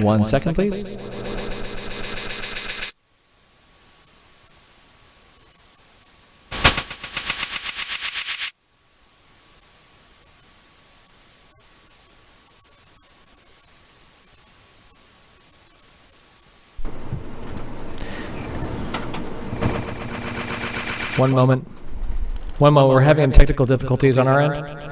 1 second, please. One moment. We're having technical difficulties on our end.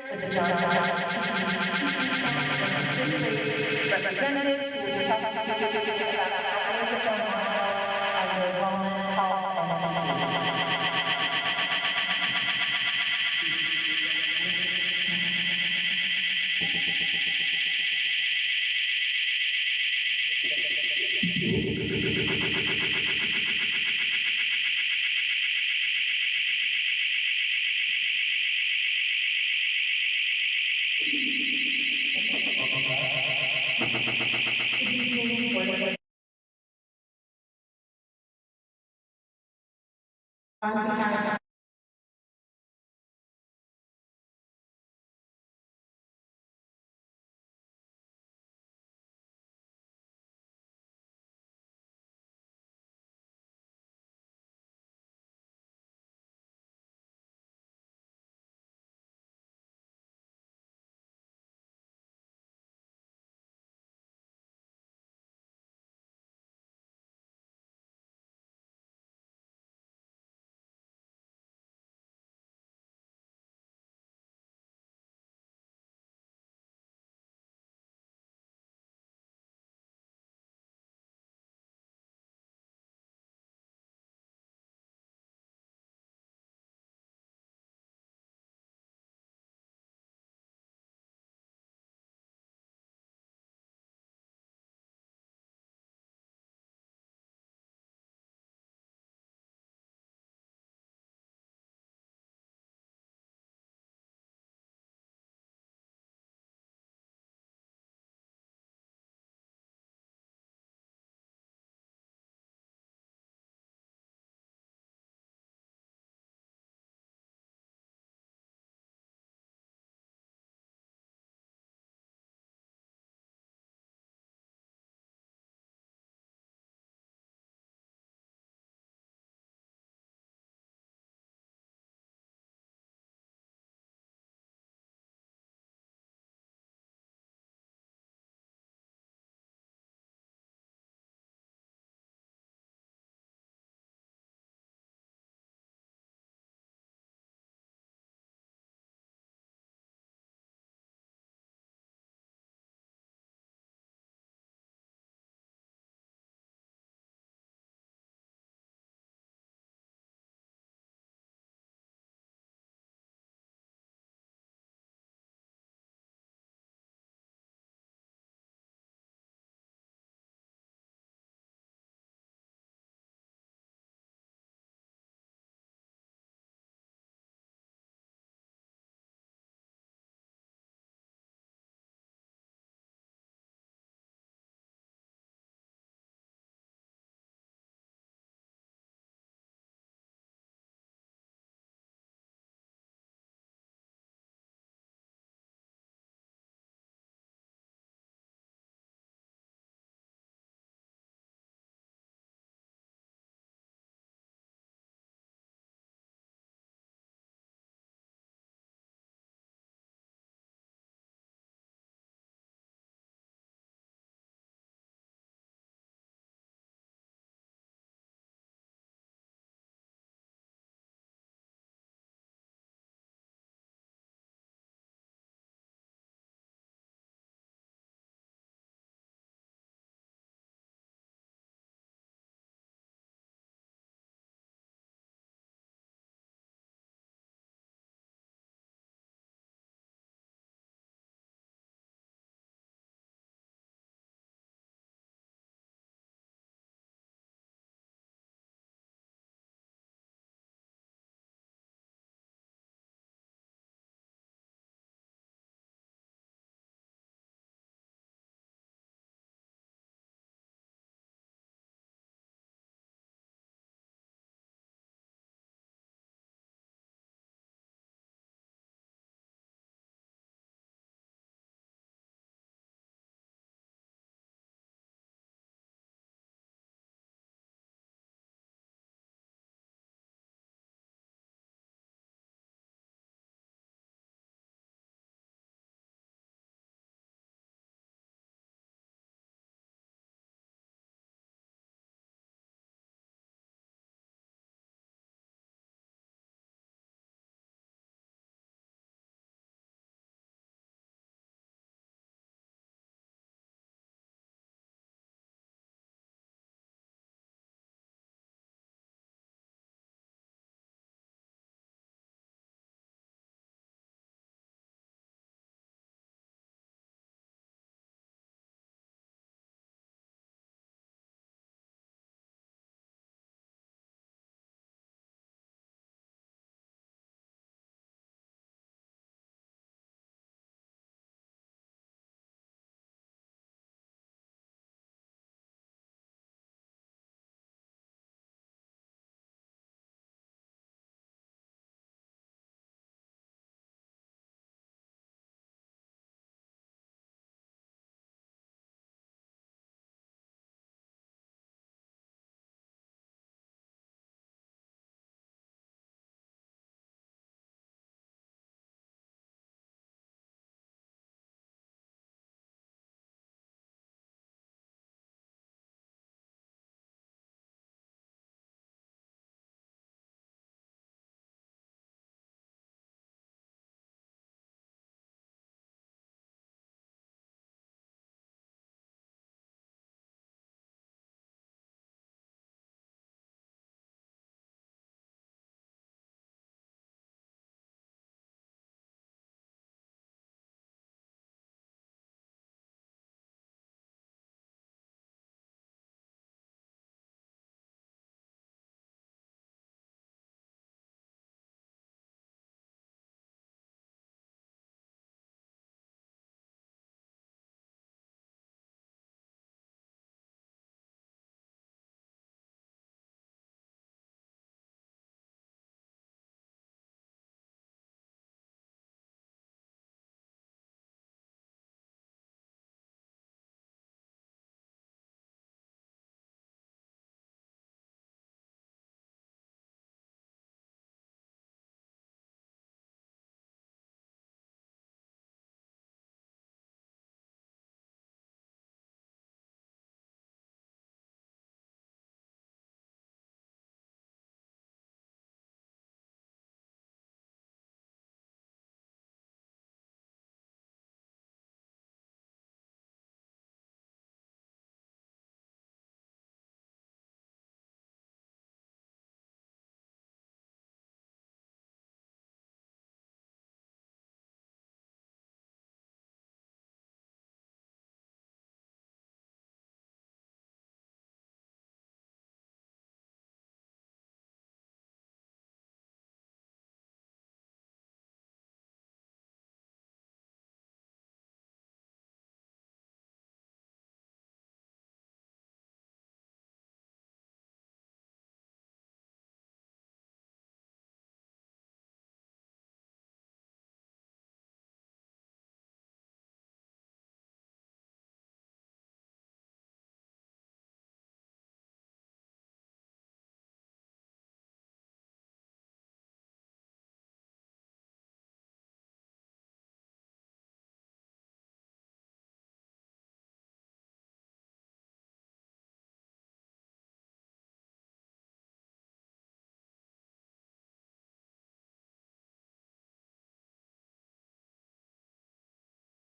To the representatives who will talk about your wellness, health, and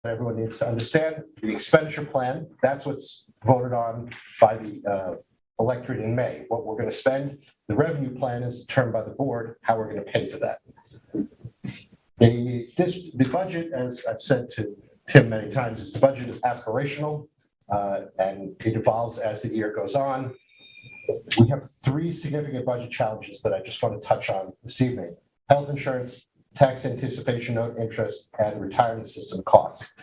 everyone needs to understand. The expenditure plan, that's what's voted on by the electorate in May, what we're going to spend. The revenue plan is determined by the board, how we're going to pay for that. The budget, as I've said to Tim many times, is the budget is aspirational and it evolves as the year goes on. We have three significant budget challenges that I just want to touch on this evening: health insurance, tax anticipation note interest, and retirement system costs.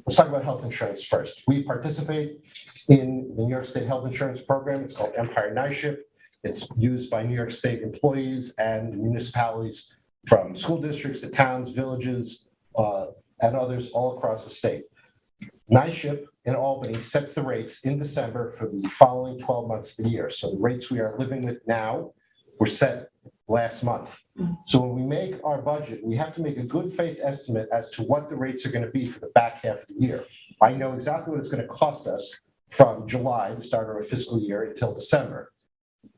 Let's talk about health insurance first. We participate in the New York State Health Insurance Program. It's called Empire NISHIP. It's used by New York State employees and municipalities from school districts to towns, villages, and others all across the state. NISHIP in Albany sets the rates in December for the following 12 months of the year. So the rates we are living with now were set last month. So when we make our budget, we have to make a good faith estimate as to what the rates are going to be for the back half of the year. I know exactly what it's going to cost us from July, the start of our fiscal year, until December.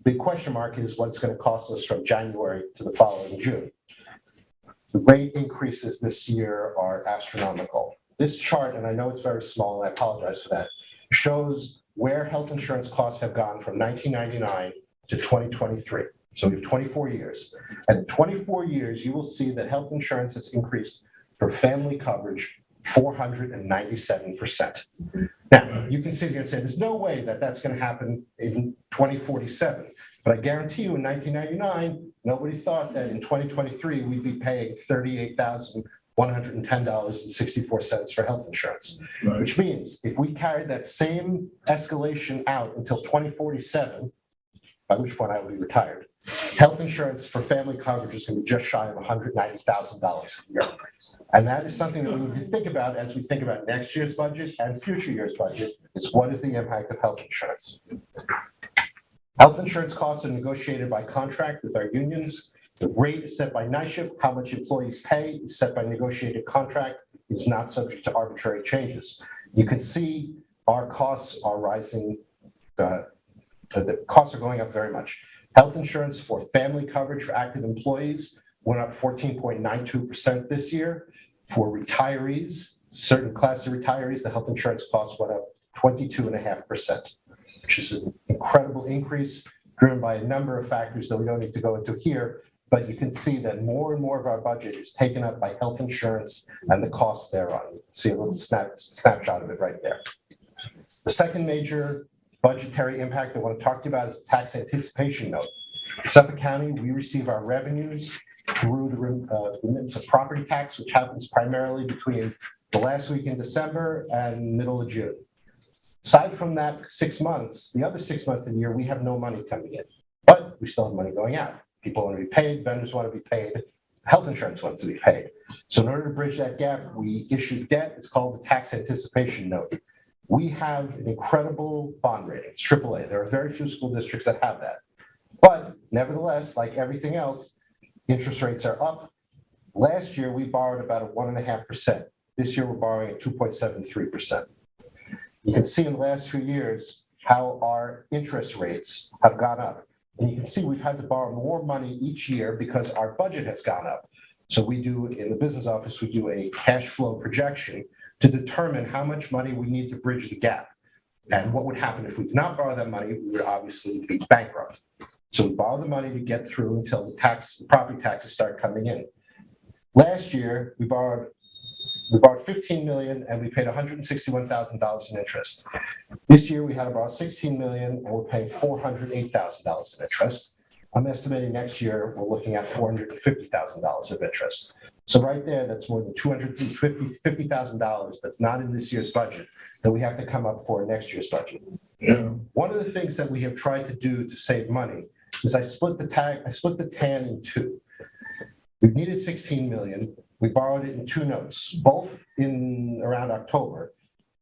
The question mark is what it's going to cost us from January to the following June. The rate increases this year are astronomical. This chart, and I know it's very small, and I apologize for that, shows where health insurance costs have gone from 1999 to 2023. So we have 24 years. And in 24 years, you will see that health insurance has increased for family coverage 497%. Now, you can sit here and say, there's no way that that's going to happen in 2047. But I guarantee you in 1999, nobody thought that in 2023, we'd be paying $38,110.64 for health insurance, which means if we carried that same escalation out until 2047, by which point I will be retired, health insurance for family coverage is going to be just shy of $190,000 a year. And that is something that we need to think about as we think about next year's budget and future year's budget, is what is the impact of health insurance? Health insurance costs are negotiated by contract with our unions. The rate is set by NISHIP. How much employees pay is set by negotiated contract. It's not subject to arbitrary changes. You can see our costs are rising. The costs are going up very much. Health insurance for family coverage for active employees went up 14.92% this year. For retirees, certain class of retirees, the health insurance costs went up 22.5%, which is an incredible increase driven by a number of factors that we don't need to go into here. But you can see that more and more of our budget is taken up by health insurance and the costs thereon. You can see a little snapshot of it right there. The second major budgetary impact I want to talk to you about is the tax anticipation note. In Suffolk County, we receive our revenues through the remittance of property tax, which happens primarily between the last week in December and middle of June. Aside from that 6 months, the other 6 months of the year, we have no money coming in, but we still have money going out. People want to be paid, vendors want to be paid, health insurance wants to be paid. So in order to bridge that gap, we issue debt. It's called the tax anticipation note. We have an incredible bond rating, it's AAA. There are very few school districts that have that. But nevertheless, like everything else, interest rates are up. Last year, we borrowed about 1.5%. This year, we're borrowing at 2.73%. You can see in the last few years how our interest rates have gone up. And you can see we've had to borrow more money each year because our budget has gone up. So we do, in the business office, we do a cash flow projection to determine how much money we need to bridge the gap. And what would happen if we did not borrow that money, we would obviously be bankrupt. So we borrow the money to get through until the property taxes start coming in. Last year, we borrowed 15 million and we paid $161,000 in interest. This year we had to borrow 16 million and we're paying $408,000 in interest. I'm estimating next year we're looking at $450,000 of interest. So right there, that's more than $250,000 that's not in this year's budget that we have to come up for next year's budget. Yeah. One of the things that we have tried to do to save money is I split the TAN in two. We needed 16 million. We borrowed it in two notes, both in around October.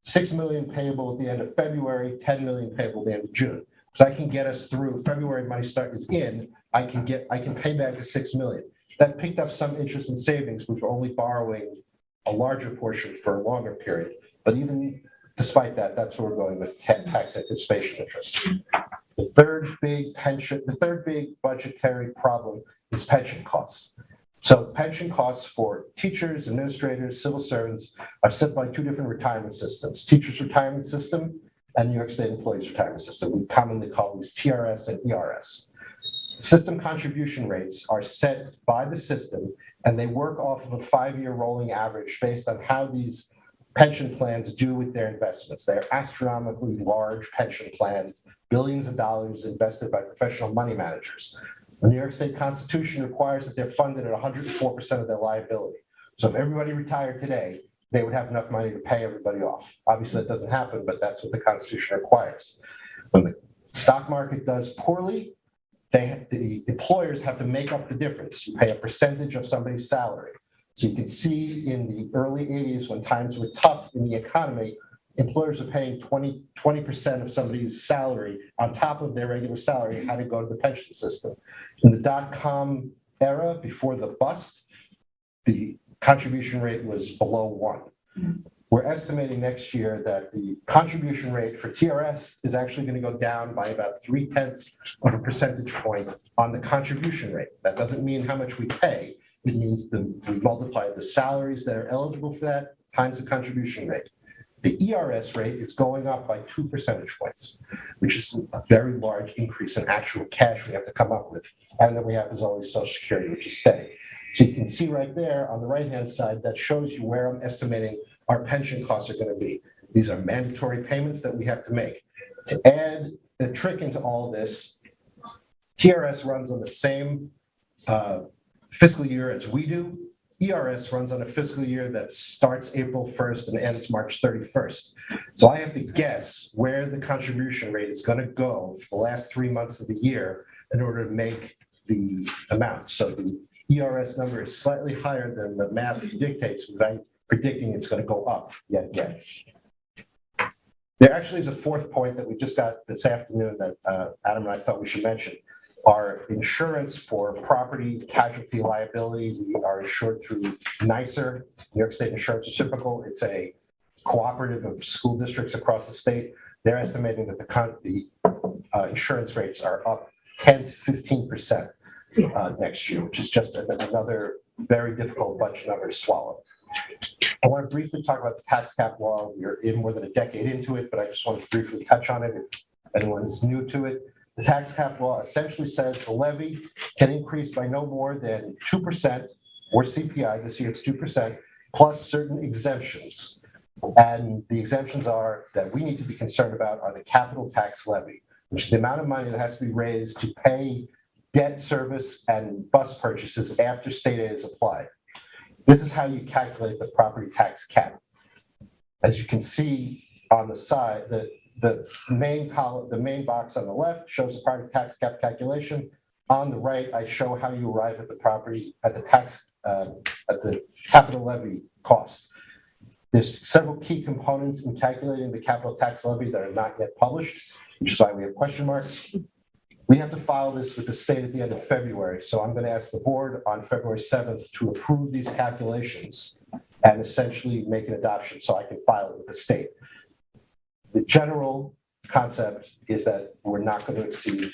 6 million payable at the end of February, 10 million payable at the end of June. So I can get us through February, money is in, I can pay back the 6 million. That picked up some interest and savings, which were only borrowing a larger portion for a longer period. But even despite that, that's where we're going with tax anticipation interest. The third big budgetary problem is pension costs. So pension costs for teachers, administrators, civil servants are set by two different retirement systems, teachers' retirement system and New York State employees' retirement system. We commonly call these TRS and ERS. System contribution rates are set by the system, and they work off of a 5-year rolling average based on how these pension plans do with their investments. They're astronomically large pension plans, billions of dollars invested by professional money managers. The New York State Constitution requires that they're funded at 104% of their liability. So if everybody retired today, they would have enough money to pay everybody off. Obviously, that doesn't happen, but that's what the Constitution requires. When the stock market does poorly, the employers have to make up the difference. You pay a percentage of somebody's salary. So you can see in the early 80s, when times were tough in the economy, employers are paying 20% of somebody's salary on top of their regular salary and had to go to the pension system. In the dot-com era, before the bust, the contribution rate was below 1. We're estimating next year that the contribution rate for TRS is actually going to go down by about 0.3 of a percentage point on the contribution rate. That doesn't mean how much we pay. It means we multiply the salaries that are eligible for that times the contribution rate. The ERS rate is going up by 2 percentage points, which is a very large increase in actual cash we have to come up with. And then we have, as always, Social Security, which is steady. So you can see right there on the right-hand side, that shows you where I'm estimating our pension costs are going to be. These are mandatory payments that we have to make. To add the trick into all this, TRS runs on the same fiscal year as we do. ERS runs on a fiscal year that starts April 1st and ends March 31st. So I have to guess where the contribution rate is going to go for the last 3 months of the year in order to make the amount. So the ERS number is slightly higher than the math dictates, because I'm predicting it's going to go up yet again. There actually is a fourth point that we just got this afternoon that Adam and I thought we should mention. Our insurance for property casualty liability, we are insured through NYSER, New York State Insurance Reciprocal. It's a cooperative of school districts across the state. They're estimating that the insurance rates are up 10 to 15% next year, which is just another very difficult bunch of numbers to swallow. I want to briefly talk about the tax cap law. We're in more than a decade into it, but I just want to briefly touch on it if anyone is new to it. The tax cap law essentially says the levy can increase by no more than 2% or CPI. This year it's 2%, plus certain exemptions. And the exemptions are that we need to be concerned about are the capital tax levy, which is the amount of money that has to be raised to pay debt service and bus purchases after state aid is applied. This is how you calculate the property tax cap. As you can see on the side, the main column, the main box on the left shows the property tax cap calculation. On the right, I show how you arrive at the capital levy cost. There's several key components in calculating the capital tax levy that are not yet published, which is why we have question marks. We have to file this with the state at the end of February. So I'm going to ask the board on February 7th to approve these calculations and essentially make an adoption so I can file it with the state. The general concept is that we're not going to exceed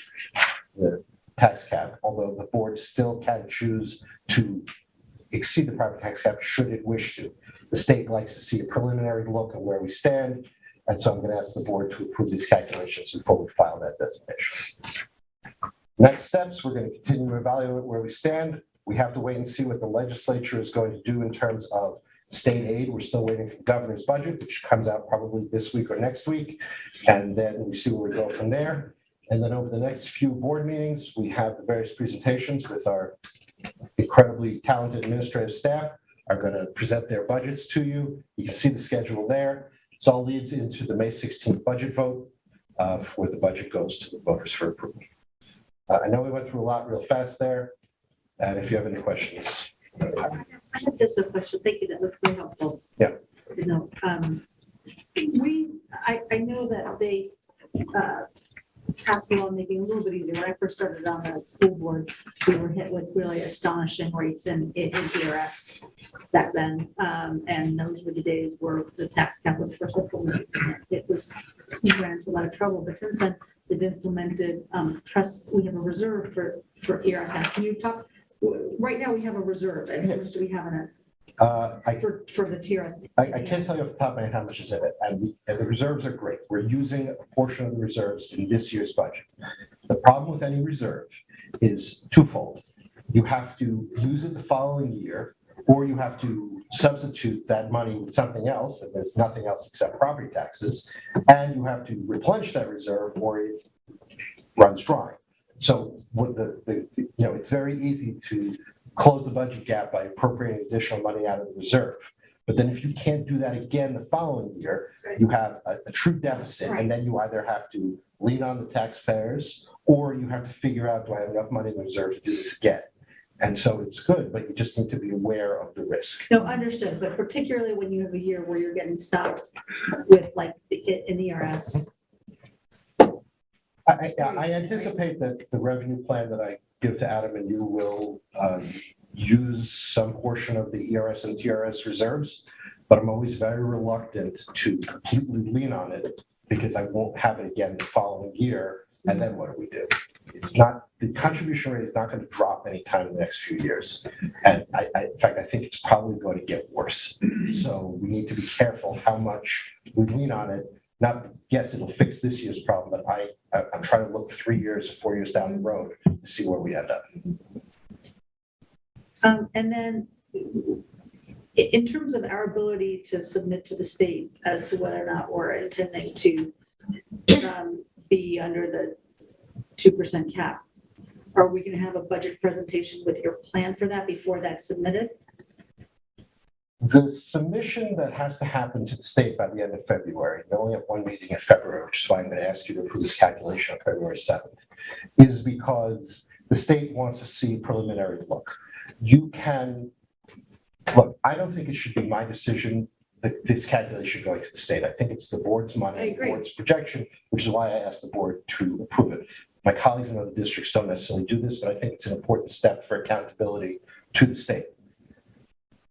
the tax cap, although the board still can choose to exceed the property tax cap should it wish to. The state likes to see a preliminary look at where we stand, and so I'm going to ask the board to approve these calculations before we file that designation. Next steps, we're going to continue to evaluate where we stand. We have to wait and see what the legislature is going to do in terms of state aid. We're still waiting for the governor's budget, which comes out probably this week or next week. And then we see where we go from there. And then over the next few board meetings, we have the various presentations with our incredibly talented administrative staff are going to present their budgets to you. You can see the schedule there. This all leads into the May 16th budget vote, where the budget goes to the voters for approval. I know we went through a lot real fast there. And if you have any questions. I have just a question. Thank you. That was very helpful. Yeah. You know, I know that they passed a law making it a little bit easier. When I first started on the school board, we were hit with really astonishing rates in DRS back then. And those were the days where the tax cap was first implemented. It was, we ran into a lot of trouble. But since then, they've implemented trust. We have a reserve for ERS. Can you talk right now we have a reserve, and how much do we have in it I for the TRS? I can't tell you off the top of my head how much is in it, and the reserves are great. We're using a portion of the reserves in this year's budget. The problem with any reserve is twofold. You have to use it the following year, or you have to substitute that money with something else, and there's nothing else except property taxes, and you have to replenish that reserve, or it runs dry. So with it's very easy to close the budget gap by appropriating additional money out of the reserve. But then if you can't do that again the following year, you have a true deficit, and then you either have to lean on the taxpayers, or you have to figure out, do I have enough money in the reserve to do this again? And so it's good, but you just need to be aware of the risk. No, understood, but particularly when you have a year where you're getting stopped with like an ERS. I anticipate that the revenue plan that I give to Adam and you will use some portion of the ERS and TRS reserves, but I'm always very reluctant to completely lean on it because I won't have it again the following year. And then what do we do? It's not, the contribution rate is not going to drop anytime in the next few years. And in fact, I think it's probably going to get worse. So we need to be careful how much we lean on it. Not, yes, it'll fix this year's problem, but I'm trying to look 3 years or 4 years down the road to see where we end up. And then in terms of our ability to submit to the state as to whether or not we're intending to be under the 2% cap, are we going to have a budget presentation with your plan for that before that's submitted? The submission that has to happen to the state by the end of February, we only have one meeting in February, which is why I'm going to ask you to approve this calculation on February 7th, is because the state wants to see preliminary look. You can, look, I don't think it should be my decision that this calculation going to the state. I think it's the board's money, the board's projection, which is why I asked the board to approve it. My colleagues in other districts don't necessarily do this, but I think it's an important step for accountability to the state.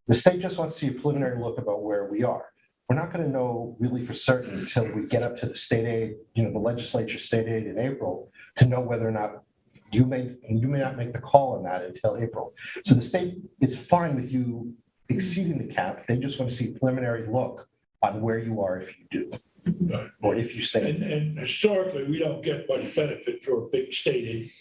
The state just wants to see a preliminary look about where we are. We're not going to know really for certain until we get up to the state aid, the legislature state aid in April, to know whether or not you may not make the call on that until April. So the state is fine with you exceeding the cap. They just want to see a preliminary look on where you are if you do, or if you stay. And historically, we don't get much benefit for a big state aid.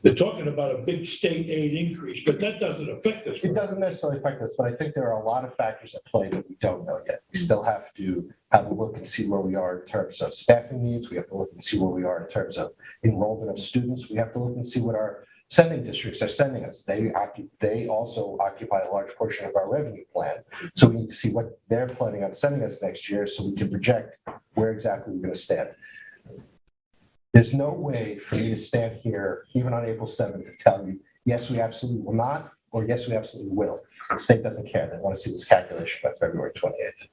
They're talking about a big state aid increase, but that doesn't affect us. It doesn't necessarily affect us, but I think there are a lot of factors at play that we don't know yet. We still have to have a look and see where we are in terms of staffing needs. We have to look and see where we are in terms of enrollment of students. We have to look and see what our sending districts are sending us. They also occupy a large portion of our revenue plan. So we need to see what they're planning on sending us next year so we can project where exactly we're going to stand. There's no way for me to stand here, even on April 7th, to tell you, yes, we absolutely will not, or yes, we absolutely will. The state doesn't care. They want to see this calculation by February 28th.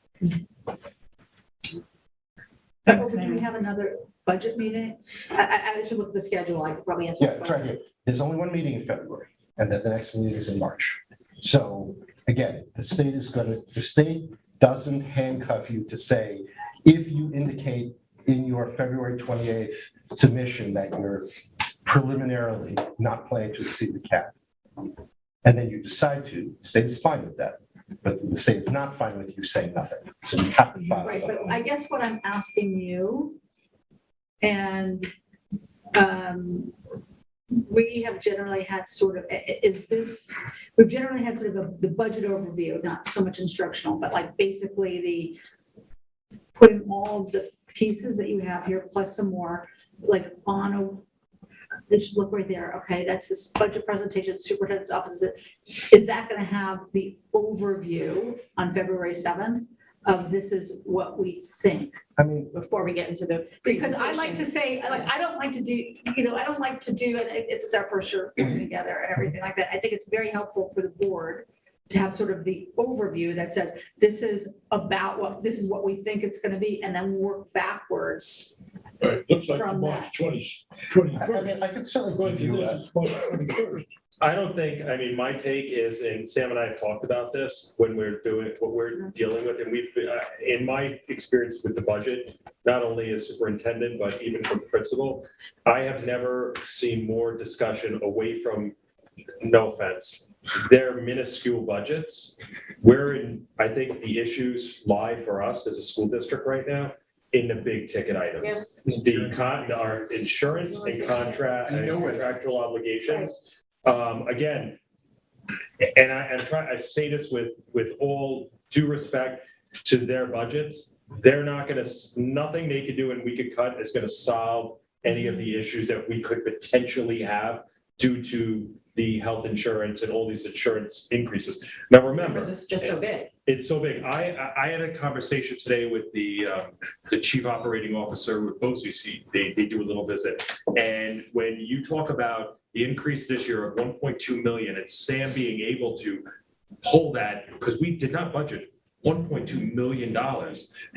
Do we have another budget meeting? I should look at the schedule. I could probably answer. Yeah, it's right here. There's only one meeting in February, and then the next meeting is in March. So again, the state doesn't handcuff you to say, if you indicate in your February 28th submission that you're preliminarily not planning to exceed the cap, and then you decide to, the state is fine with that. But the state is not fine with you saying nothing. So you have to file Right, something. but I guess what I'm asking you, and we have generally had sort of, we've generally had sort of the budget overview, not so much instructional, but like basically the putting all of the pieces that you have here, plus some more, like on a, just look right there, okay, that's this budget presentation, superintendent's office. Is that gonna have the overview on February 7th of this is what we think? I mean, Before we get into the Because I like to say, like, I don't like to do, and it's our first year working together and everything like that. I think it's very helpful for the board to have sort of the overview that says, this is what we think it's gonna be, and then work backwards. Right, looks like From March that. 21st. I mean, I could certainly Going give to you this is March 21st. I don't think, my take is, and Sam and I have talked about this when we're doing what we're dealing with, and we've, in my experience with the budget, not only as superintendent, but even from the principal, I have never seen more discussion away from no offense, they're minuscule budgets. I think the issues lie for us as a school district right now in the big ticket items. Our insurance and contract, and contractual obligations. Again, and I say this with all due respect to their budgets, they're not gonna, nothing they could do and we could cut is gonna solve any of the issues that we could potentially have due to the health insurance and all these insurance increases. Now, remember. It's just so big. It's so big. I had a conversation today with the chief operating officer with BOCES. They do a little visit. And when you talk about the increase this year of 1.2 million and Sam being able to pull that, because we did not budget $1.2 million.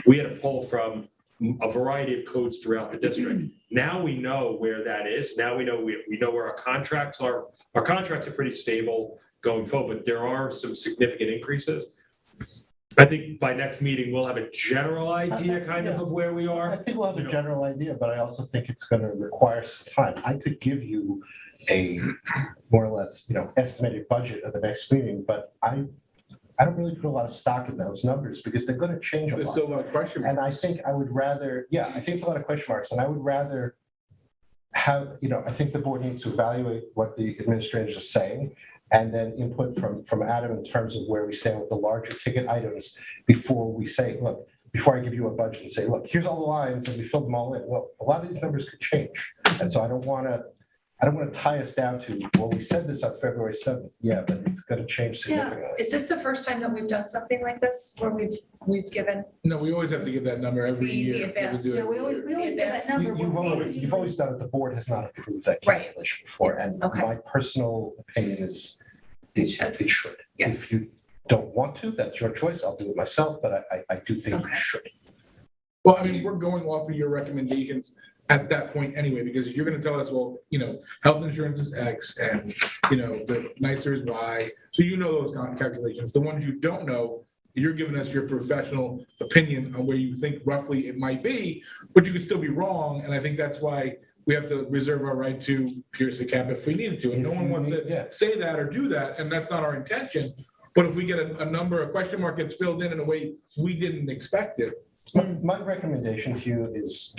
We had to pull from a variety of codes throughout the district. Now we know where that is. Now we know where our contracts are. Our contracts are pretty stable going forward, but there are some significant increases. I think by next meeting, we'll have a general idea of where we are. I think we'll have a general idea, but I also think it's going to require some time. I could give you a more or less, estimated budget of the next meeting, but I don't really put a lot of stock in those numbers because they're going to change a There's lot. still a lot of question marks. And I think I would rather, I think it's a lot of question marks, and I would rather have, I think the board needs to evaluate what the administrators are saying and then input from Adam in terms of where we stand with the larger ticket items before we say, look, before I give you a budget and say, look, here's all the lines and we filled them all in. Well, a lot of these numbers could change. And so I don't want to tie us down to, well, we said this on February 7th. Yeah, but it's going to change significantly. Is this the first time that we've done something like this, where we've given? No, we always have to give that number every The year. advance. We do it So we every always year. get that number. You've always done it. The board has not approved that Right. calculation before. And Okay. my personal opinion is it should. Yeah. If you don't want to, that's your choice. I'll do it myself, but I do think you Okay. should. Well, I mean, we're going off of your recommendations at that point anyway, because you're gonna tell us, well, health insurance is X and, the nicer is Y. So those calculations. The ones you don't know, you're giving us your professional opinion on where you think roughly it might be, but you could still be wrong. And I think that's why we have to reserve our right to pierce the cap if we needed to. And no one wants to say that or do that, and that's not our intention. But if we get a number, a question mark gets filled in a way we didn't expect it. My recommendation to you is,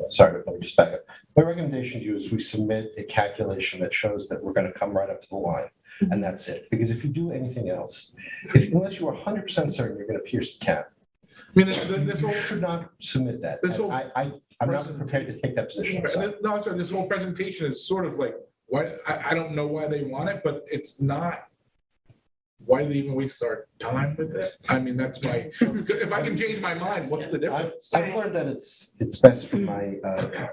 sorry, let me just back up. My recommendation to you is we submit a calculation that shows that we're going to come right up to the line, and that's it. Because if you do anything else, unless you are 100% certain you're going to pierce the cap, I mean, this you whole, should not submit that. This whole I'm not prepared to take that position. myself. no, sorry, this whole presentation is sort of like, why, I don't know why they want it, but it's not. Why do they even waste our time with it? I mean, that's my, if I can change my mind, what's the difference? I've learned that it's best for my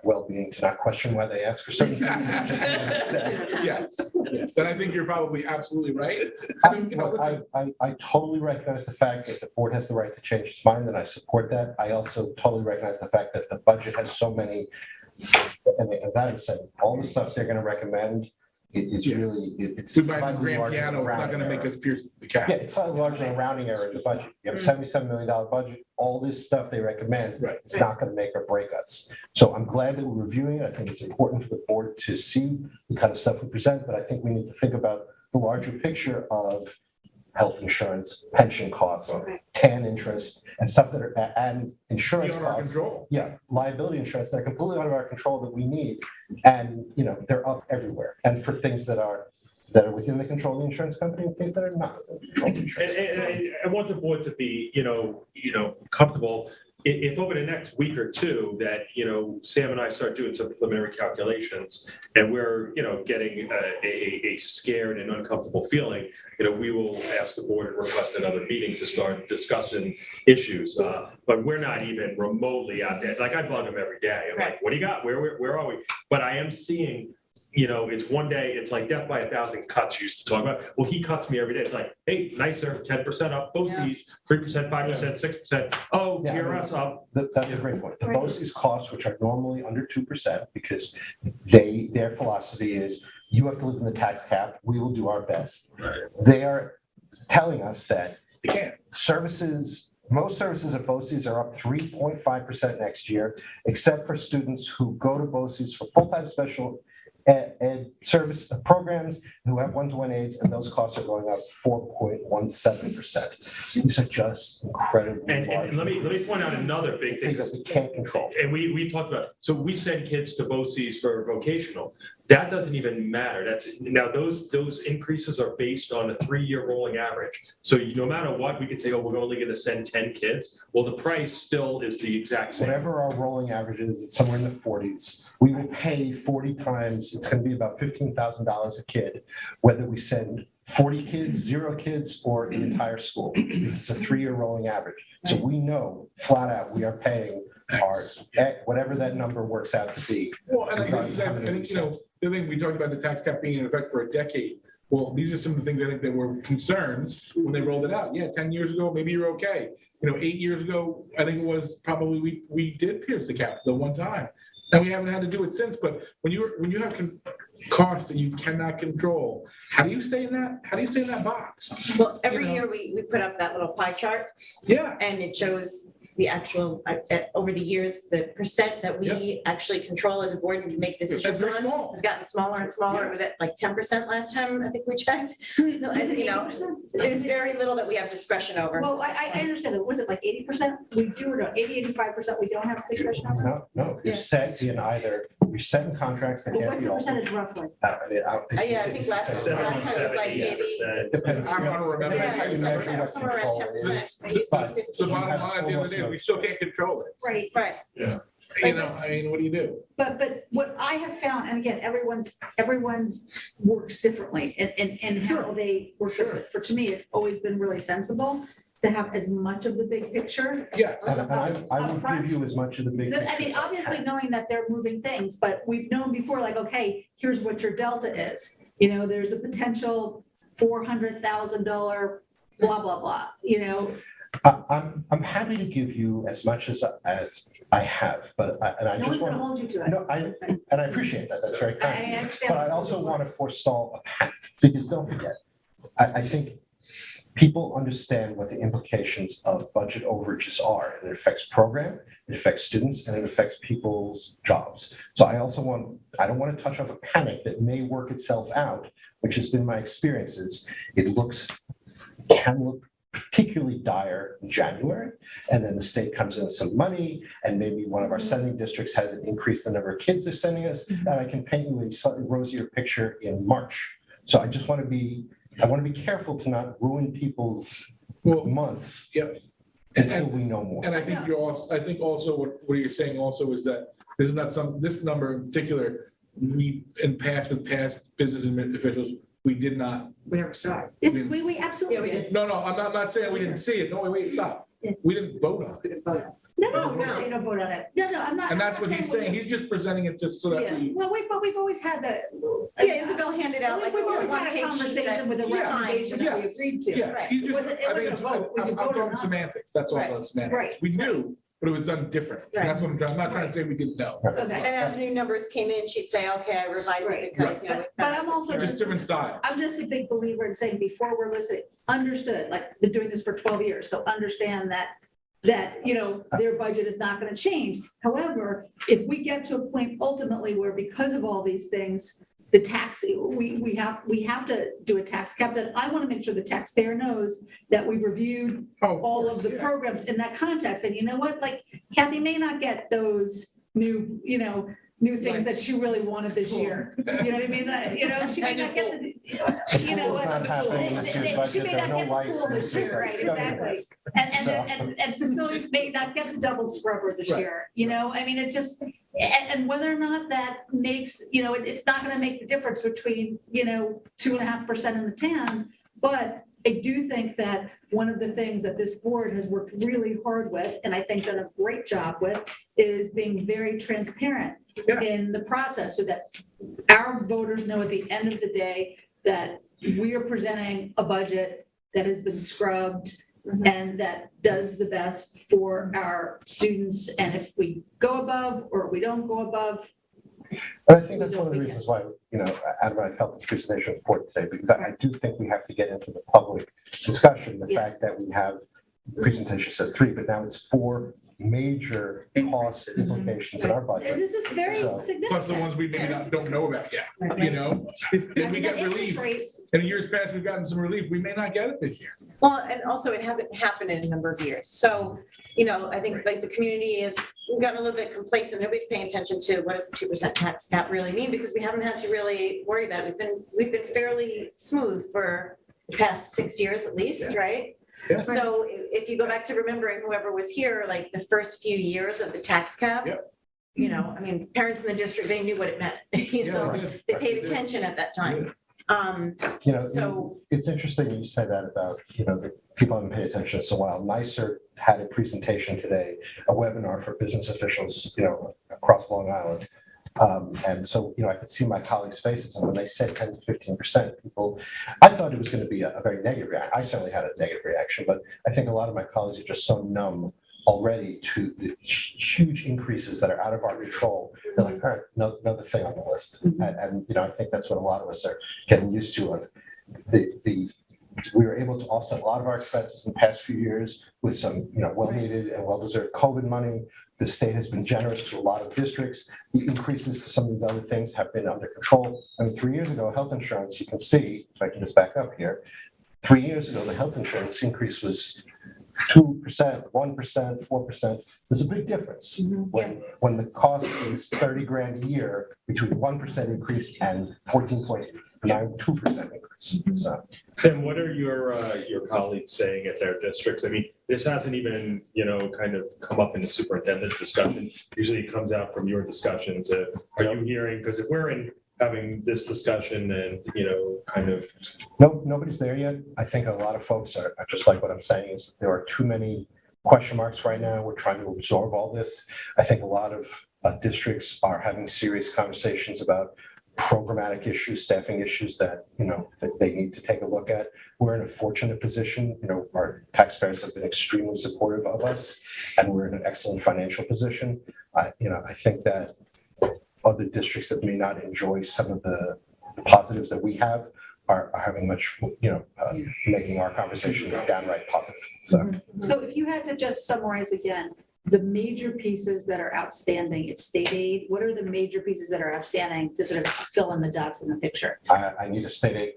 well-being to not question why they ask for certain things. Yes, and I think you're probably absolutely right. I mean, I totally recognize the fact that the board has the right to change its mind, and I support that. I also totally recognize the fact that the budget has so many, and as I said, all the stuff they're going to recommend, it's really, it's we buy a slightly grand larger than piano, a it's not rounding gonna make error. us pierce the cap. Yeah, it's slightly larger than a rounding error in the budget. You have a $77 million budget, all this stuff they recommend, Right. it's not going to make or break us. So I'm glad that we're reviewing it. I think it's important for the board to see the kind of stuff we present, but I think we need to think about the larger picture of health insurance, pension costs, TAN interest, and stuff that are, and insurance Beyond our costs. control. Yeah, liability insurance that are completely out of our control that we need. And, they're up everywhere. And for things that are within the control of the insurance company and things that are not within the control of the insurance company. And I want the board to be, comfortable if over the next week or two that, Sam and I start doing some preliminary calculations and we're, getting a scared and uncomfortable feeling, we will ask the board and request another meeting to start discussing issues. But we're not even remotely out there. Like I bug them every day. I'm like, what do you got? Where are we? But I am seeing, it's one day, it's like death by 1,000 cuts you used to talk about. Well, he cuts me every day. It's like, hey, nicer, 10% up, BOCES, 3%, 5%, 6%. Oh, Yeah, TRS up. That's a great point. The BOCES costs, which are normally under 2%, because their philosophy is you have to live in the tax cap. We will do our best. Right. They are telling us that They can't. most services at BOCES are up 3.5% next year, except for students who go to BOCES for full-time special ed service programs who have one-to-one aides, and those costs are going up 4.17%. These are just incredibly And large. let me point out another big thing. Things that we can't control. And we talked about, so we send kids to BOCES for vocational. That doesn't even matter. Now those increases are based on a 3-year rolling average. So no matter what, we could say, oh, we're only going to send 10 kids. Well, the price still is the exact same. Whatever our rolling average is, it's somewhere in the 40s. We will pay 40 times, it's going to be about $15,000 a kid, whether we send 40 kids, 0 kids, or the entire school. This is a 3-year rolling average. So we know flat out we are paying our, whatever that number works out to be. Well, and I guess, I think, you know, the thing, we talked about the tax cap being in effect for a decade. Well, these are some of the things I think that were concerns when they rolled it out. Yeah, 10 years ago, maybe you're okay. You know, 8 years ago, I think it was probably, we did pierce the cap the one time. And we haven't had to do it since, but when you have costs that you cannot control, how do you stay in that box? Well, every You know? year we put up that little pie chart Yeah, and it shows the actual, over the years, the percent that we actually control as a board and make it's decisions very on small. has gotten smaller and smaller. It was at like 10% last time, I think we checked. No, Is it you know, 80%? there's very little that we have discretion over. Well, I understand that. Was it like 80%? We do or not? 85% we don't have discretion over? No, you're Yeah. set in either, you're set in contracts that Well, can't what's be the altered. percentage roughly? Yeah, I think last time it was like maybe. Depends. I don't remember. Depends how you Yeah, measure what somewhere around control 10%. is. Maybe say But 15. The bottom line at the end of the day, we still can't control it. Right. Right. You know, I mean, what do you do? But what I have found, and again, everyone's works differently and how they work. To me, it's always been really sensible to have as much of the big picture. Yeah, And I will Upfront. give you as much of the big. I picture mean, as I obviously can. knowing that they're moving things, but we've known before, like, okay, here's what your delta is. You know, there's a potential $400,000 blah, blah, blah, you know? I'm happy to give you as much as I have, but I No just one's gonna want, hold you to it. no, and I appreciate that. That's very I kind. of you. understand. But I also want to forestall a panic, because don't forget, I think people understand what the implications of budget overages are, and it affects program, it affects students, and it affects people's jobs. So I don't want to touch off a panic that may work itself out, which has been my experiences. It can look particularly dire in January, and then the state comes in with some money, and maybe one of our sending districts has an increase the number of kids they're sending us, and I can paint you a slightly rosier picture in March. So I just want to be careful to not ruin people's well, months. Yep. Until we know more. and I think I think also what you're saying also is that this is not this number in particular, with past business officials, we did not. We never saw it. Yes, we absolutely Yeah, we did. No, I'm not saying we didn't see it. No, wait, stop. We didn't vote on it. No, Oh, no, no. you don't vote on it. No, I'm not. And that's I'm what not he's we saying. He's just presenting it just so that Yeah. we. Well, but we've always had the. Yeah, Isabel handed out like a We've always had a one-page sheet conversation that with a each time, recommendation that we Yes, agreed to. Yeah, Right. he's just, It wasn't I think a it's, vote. We I'm could vote or talking not. semantics. That's all Right. about semantics. Right. We knew, but it was done different. Right. And that's what I'm not trying to say we didn't know. Okay. And as new numbers came in, she'd say, okay, I revised Right. it because, you know. But I'm also Just different style. I'm just a big believer in saying before we're listening, understood, like, been doing this for 12 years, so understand that, you know, their budget is not gonna change. However, if we get to a point ultimately where because of all these things, the tax, we have to do a tax cap, that I wanna make sure the taxpayer knows that we reviewed Oh, all of the course, yeah. programs in that context. And you know what, like Kathy may not get those new things that she really wanted this year. You know what I mean? You know, she may not get the, you know, Pool's not happening in this year's she budget. may There are not no get the lights pool in this this year's year, right, budget. No, exactly. yes. And facilities may not get the double scrubber this Right. year, you know, I mean, it's just, and whether or not that makes, you know, it's not gonna make the difference between, you know, 2.5% in the town, but I do think that one of the things that this board has worked really hard with, and I think done a great job with, is being very transparent Yeah. in the process so that our voters know at the end of the day that we are presenting a budget that has been scrubbed and that does the best for our students. And if we go above or we don't go above, But I think that's one of the reasons why, you know, Adam and I felt this presentation was important today, because I do think we have to get into the public discussion, the Yes. fact that we have, the presentation says 3, but now it's 4 major cost implications in our budget. This is very So- significant. Plus the ones we maybe don't know about yet, you know? I Did we mean, get the interest relief? rate, In years past, we've gotten some relief. We may not get it this year. Well, and also it hasn't happened in a number of years. So, you know, I think like the community is, we've gotten a little bit complacent. Nobody's paying attention to what does the 2% tax cap really mean? Because we haven't had to really worry about it. We've been fairly smooth for the past 6 years at least, right? Yeah. So if you go back to remembering whoever was here, like the first few years of the tax cap, Yep. you know, I mean, parents in the district, they knew what it meant, you Yeah, know, they did. they paid attention at that time. You know, So, it's interesting you say that about, you know, the people haven't paid attention in so while. NYSER had a presentation today, a webinar for business officials, you know, across Long Island. And so, you know, I could see my colleagues' faces, and when they said 10 to 15%, people, I thought it was going to be a very negative reaction. I certainly had a negative reaction, but I think a lot of my colleagues are just so numb already to the huge increases that are out of our control. They're like, all right, another thing on the list. And, you know, I think that's what a lot of us are getting used to. Of we were able to offset a lot of our expenses in the past few years with some, you know, well-needed and well-deserved COVID money. The state has been generous to a lot of districts. The increases to some of these other things have been under control. I mean, 3 years ago, health insurance, you can see, if I can just back up here, 3 years ago, the health insurance increase was 2%, 1%, 4%. There's a big difference when the cost is 30 grand a year between 1% increase and 14.92% increase. So, Tim, what are your colleagues saying at their districts? I mean, this hasn't even, you know, kind of come up in the superintendent's discussion. Usually it comes out from your discussions. Are you hearing, because if we're having this discussion and, you know, kind of. nobody's there yet. I think a lot of folks are just like what I'm saying is there are too many question marks right now. We're trying to absorb all this. I think a lot of districts are having serious conversations about programmatic issues, staffing issues that, you know, that they need to take a look at. We're in a fortunate position. You know, our taxpayers have been extremely supportive of us, and we're in an excellent financial position. You know, I think that other districts that may not enjoy some of the positives that we have are having much, you know, making our conversation downright positive. so if you had to just summarize again, the major pieces that are outstanding, it's state aid. What are the major pieces that are outstanding to sort of fill in the dots in the picture? I need a state aid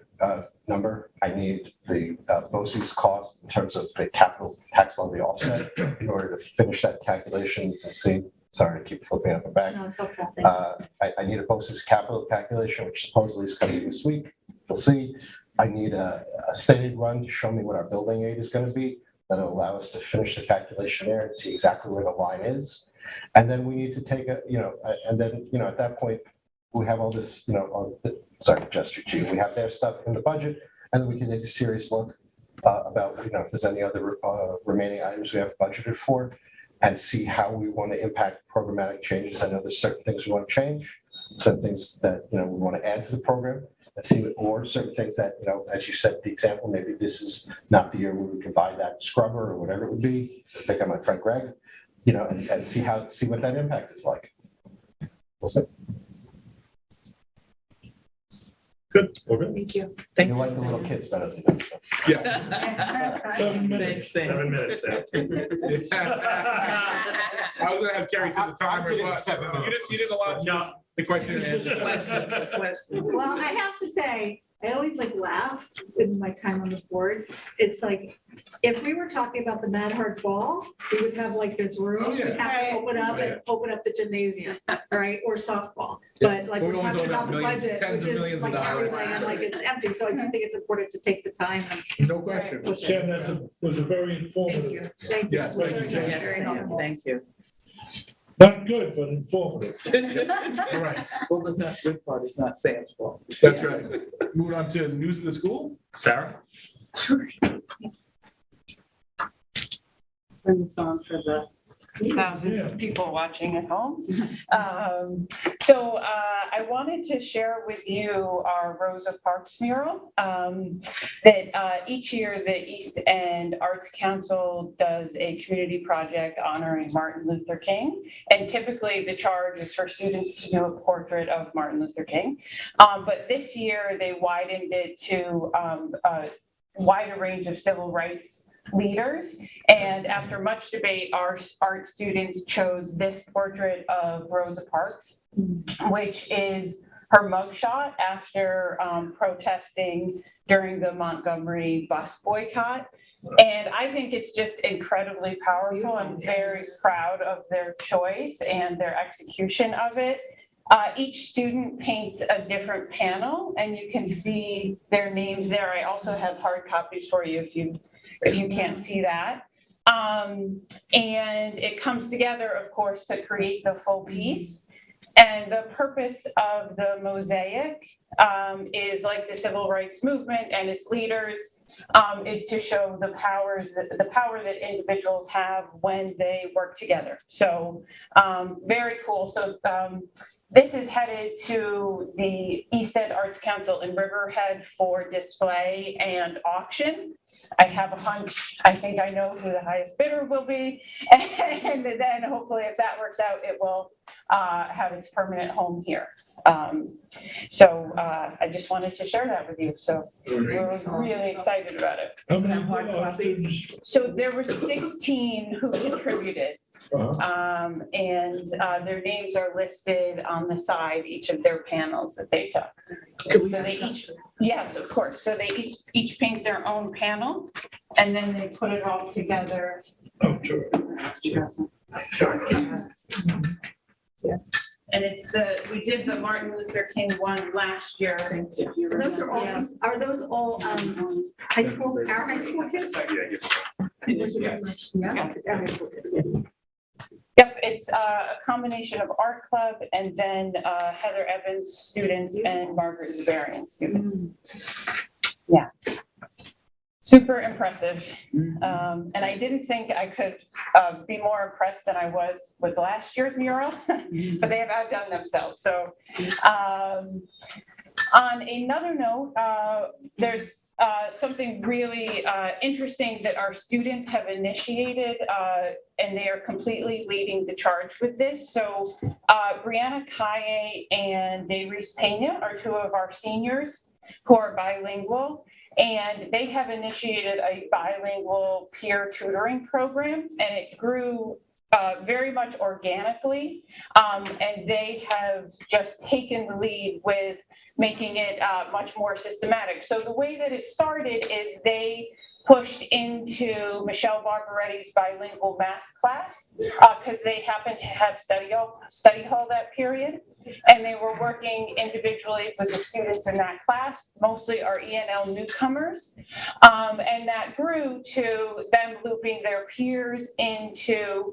number. I need the BOCES cost in terms of the capital tax levy offset in order to finish that calculation. You can see, sorry to keep flipping up and back. No, it's helpful. Thank you. I need a BOCES capital calculation, which supposedly is coming this week. We'll see. I need a state aid run to show me what our building aid is going to be. That'll allow us to finish the calculation there and see exactly where the line is. And then we need to take and then, you know, at that point, we have all this, you know, sorry to gesture to you, we have their stuff in the budget, and then we can take a serious look about, you know, if there's any other remaining items we have budgeted for, and see how we want to impact programmatic changes. I know there's certain things we want to change, certain things that, you know, we want to add to the program, and see, or certain things that, you know, as you said, the example, maybe this is not the year where we can buy that scrubber or whatever it would be. Pick on my friend Greg, you know, and see what that impact is like. We'll see. Good, okay. thank you. You like the little kids better than this. Yeah. 7 minutes. 7 minutes now. I was gonna have Carrie set the timer, I'm getting but 7 minutes. you didn't allow No. the question and answer. Well, I have to say, I always like laugh in my time on this board. It's like, if we were talking about the Mad Hard Ball, we would have like this Oh, room, yeah. we'd have to open up and open up the gymnasium, right, or softball. But like, But we're we only talking talk about about the millions, budget, tens which of is millions of like dollars. everything, and like it's empty. So I do think it's important to take the time and No question. push it. Jen, that was a very Thank informative, you. Thank you. Yes, thank you, Jen. Very, very helpful. Thank you. not good, but informative. All right, Well, the not good part is not Sam's fault. that's right. Moving on to news of the school. Sarah? Turn this on for the thousands of people watching at home. So I wanted to share with you our Rosa Parks mural. That each year the East End Arts Council does a community project honoring Martin Luther King. And typically the charge is for students to do a portrait of Martin Luther King. But this year they widened it to a wider range of civil rights leaders. And after much debate, our art students chose this portrait of Rosa Parks, which is her mugshot after protesting during the Montgomery bus boycott. And I think it's just incredibly powerful. I'm very proud of their choice and their execution of it. Each student paints a different panel, and you can see their names there. I also have hard copies for you if you can't see that. And it comes together, of course, to create the full piece. And the purpose of the mosaic is like the civil rights movement and its leaders, is to show the power that individuals have when they work together. So very cool. So this is headed to the Ehufsd Arts Council in Riverhead for display and auction. I have a hunch, I think I know who the highest bidder will be. And then hopefully if that works out, it will have its permanent home here. So I just wanted to share that with you. So we're really excited about it. How many students? So there were 16 who contributed. And their names are listed on the side, each of their panels that they took. So they each, yes, of course. So they each paint their own panel, and then they put it all together. Oh, sure. And it's we did the Martin Luther King one last year. Those are all high school, our high school kids? Yeah, it's our high school kids. Yep, it's a combination of art club and then Heather Evans students and Margaret Zavarian students. Yeah. Super impressive. And I didn't think I could be more impressed than I was with last year's mural, but they have outdone themselves. So on another note, there's something really interesting that our students have initiated, and they are completely leading the charge with this. So Brianna Kaye and Dayreese Pena are two of our seniors who are bilingual, and they have initiated a bilingual peer tutoring program, and it grew very much organically, and they have just taken the lead with making it much more systematic. So the way that it started is they pushed into Michelle Barbaretti's bilingual math class because they happened to have study hall that period, and they were working individually with the students in that class, mostly our ENL newcomers, and that grew to them looping their peers into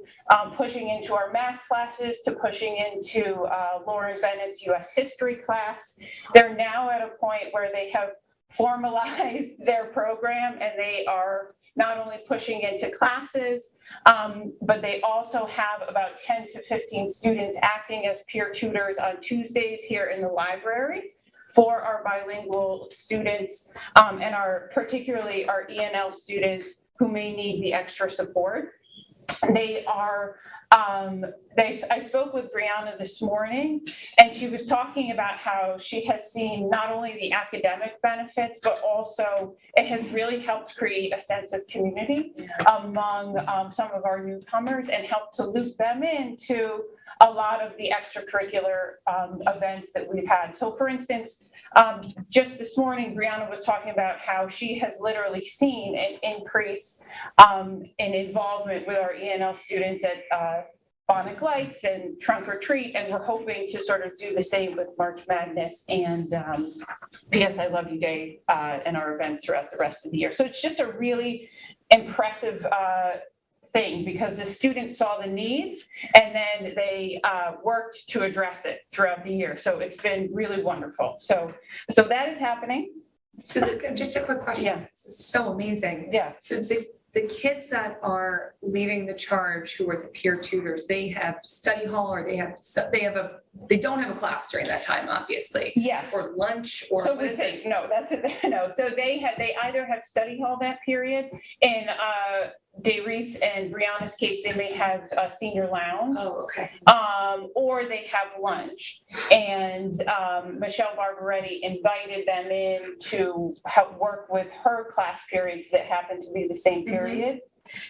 pushing into our math classes, to pushing into Lauren Bennett's US history class. They're now at a point where they have formalized their program, and they are not only pushing into classes, but they also have about 10 to 15 students acting as peer tutors on Tuesdays here in the library for our bilingual students, and particularly our ENL students who may need the extra support. They are I spoke with Brianna this morning, and she was talking about how she has seen not only the academic benefits, but also it has really helped create a sense of community among some of our newcomers and helped to loop them into a lot of the extracurricular events that we've had. So for instance, just this morning, Brianna was talking about how she has literally seen an increase in involvement with our ENL students at Bonic Lights and Trunk or Treat, and we're hoping to sort of do the same with March Madness and PS I Love You Day and our events throughout the rest of the year. So it's just a really impressive thing because the students saw the need and then they worked to address it throughout the year. So it's been really wonderful. So that is happening. So just a quick question. Yeah. This is so amazing. Yeah. So the kids that are leading the charge, who are the peer tutors, they have study hall, or they don't have a class during that time, obviously. Yes. Or lunch, or So what we is think, it? no, that's it, no. So they either have study hall that period in Dayreese and Brianna's case, they may have a senior lounge. Oh, okay. Or they have lunch. And Michelle Barbaretti invited them in to help work with her class periods that happen to be the same period.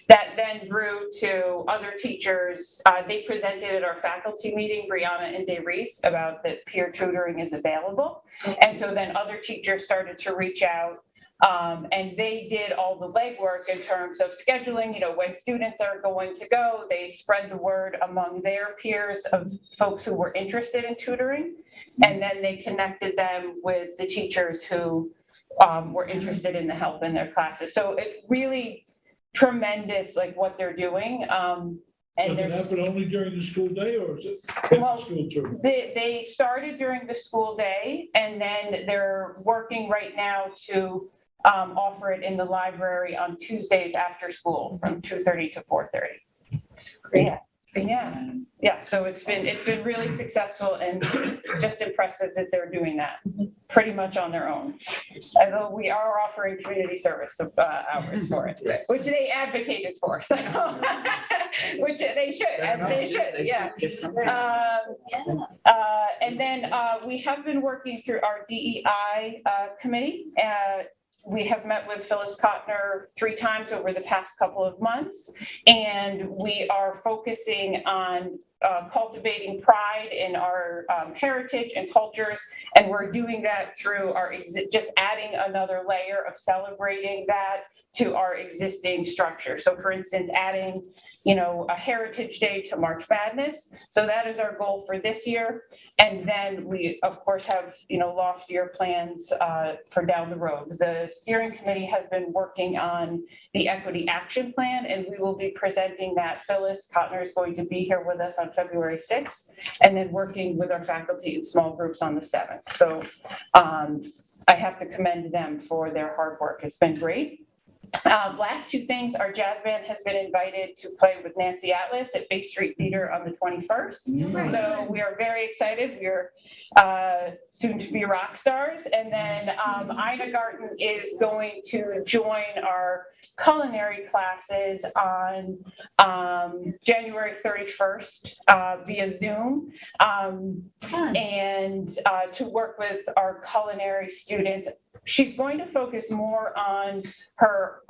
That then grew to other teachers. They presented at our faculty meeting, Brianna and Dayreese, about that peer tutoring is available. And so then other teachers started to reach out. And they did all the legwork in terms of scheduling, when students are going to go, they spread the word among their peers of folks who were interested in tutoring. And then they connected them with the teachers who were interested in the help in their classes. So it's really tremendous, like what they're doing. And Does it happen only during the school day or is it Well, school term? they started during the school day, and then they're working right now to offer it in the library on Tuesdays after school from 2:30 to 4:30. Yeah, so it's been really successful and just impressive that they're doing that pretty much on their own. Although we are offering community service hours for it, which they advocated for, so, which they should, as they should, yeah. And then we have been working through our DEI committee. We have met with Phyllis Kottner 3 times over the past couple of months, and we are focusing on cultivating pride in our heritage and cultures, and we're doing that through our just adding another layer of celebrating that to our existing structure. So for instance, adding, a Heritage Day to March Madness. So that is our goal for this year. And then we, of course, have, loftier plans for down the road. The steering committee has been working on the equity action plan, and we will be presenting that. Phyllis Kottner is going to be here with us on February 6th, and then working with our faculty in small groups on the 7th. So I have to commend them for their hard work. It's been great. Last 2 things, our jazz band has been invited to play with Nancy Atlas at Bay Street Theater on the 21st. So we are very excited. We're soon to be rock stars. And then Ina Garten is going to join our culinary classes on January 31st via Zoom, and to work with our culinary students. She's going to focus more on her,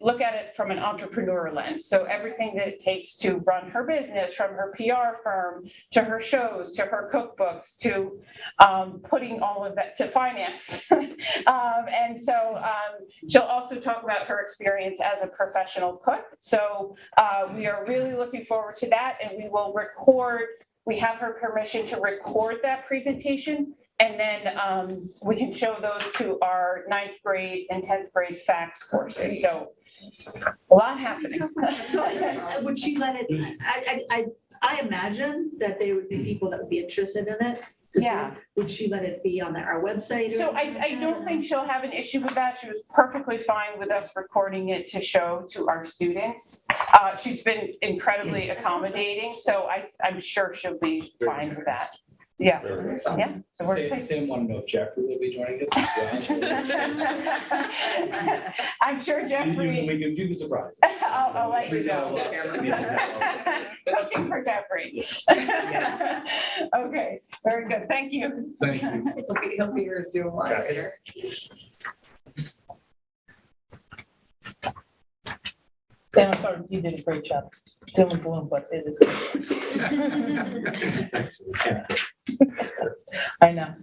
look at it from an entrepreneur lens. So everything that it takes to run her business, from her PR firm, to her shows, to her cookbooks, to putting all of that to finance. And so she'll also talk about her experience as a professional cook. So we are really looking forward to that, and we will record, we have her permission to record that presentation. And then we can show those to our 9th grade and 10th grade FACS courses. So a lot happening. So would she let it, I imagine that there would be people that would be interested in it. Yeah. Would she let it be on our website? So I don't think she'll have an issue with that. She was perfectly fine with us recording it to show to our students. She's been incredibly accommodating, so I'm sure she'll be fine with that. Yeah, yeah. So we're excited. Sam wanted to know if Jeffrey will be joining us as well. I'm sure Jeffrey. We can do the surprise. I'll let you know. Looking for Jeffrey. Okay, very good. Thank you. Thank you. He'll be your Zoom moderator. Sam, I'm sorry, you did a great job. Doom and gloom, but it is. I know.